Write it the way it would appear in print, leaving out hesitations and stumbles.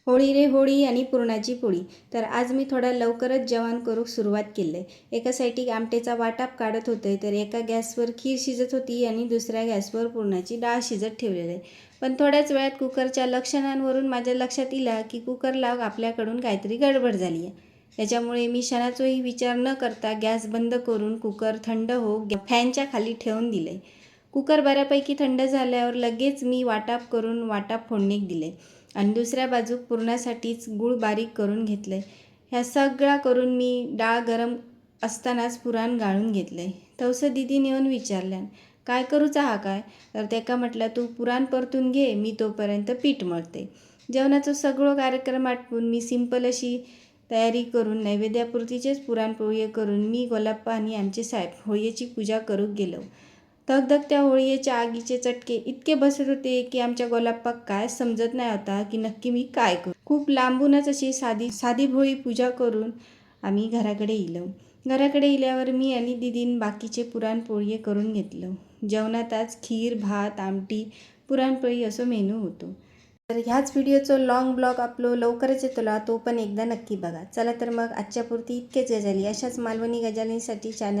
होळी रे होळी आणि पुरणाची पोळी. तर आज मी थोडा लवकरच जेवण करूक सुरुवात केली आहे. एका साईडी आमटेचा वाटाप काढत होते, तर एका गॅसवर खीर शिजत होती आणि दुसऱ्या गॅसवर पुरणाची डाळ शिजत ठेवलेली आहे. पण थोड्याच वेळात कुकरच्या लक्षणांवरून माझ्या लक्षात इला की कुकरला आपल्याकडून काहीतरी गडबड झाली आहे. त्याच्यामुळे मी क्षणाचाही विचार न करता गॅस बंद करून कुकर थंड हो फॅनच्या खाली ठेवून दिले. कुकर बऱ्यापैकी थंड झाल्यावर लगेच मी वाटाप करून वाटाप फोडणीक दिले आणि दुसऱ्या बाजूक पुरणासाठीच गूळ बारीक करून घेतले. ह्या सगळा करून मी डाळ गरम असतानाच पुरण गाळून घेतले. तवसं दिदीने येऊन विचारल्यान, काय करूचा हा काय? तर त्याका म्हटलं, तू पुरण परतून घे, मी तोपर्यंत पीठ मळते. जेवणाचा सगळं कार्यक्रम आटपून मी सिंपल अशी तयारी करून नैवेद्यापुरतीचेच पुरणपोळी करून मी गोलाप्पा आणि आमचे साहेब होळीची पूजा करूक गेलो. धगधगत्या होळीच्या आगीचे चटके इतके बसत होते की आमच्या गोलाप्पाक काय समजत नाही होता की नक्की मी काय करू. खूप लांबूनच अशी साधी भोळी पूजा करून आम्ही घराकडे इलो. घराकडे इल्यावर मी आणि दीदीन बाकीचे पुरणपोळी करून घेतलं. जेवणात आज खीर, भात, आमटी, पुरणपोळी असं मेनू होतो. तर ह्याच व्हिडिओचं लॉंग ब्लॉग आपलो लवकरच येतला, तो पण एकदा नक्की बघा. चला तर मग आजच्या पुरती इतकेच गजाली. अशाच मालवणी गजालींसाठी चॅनल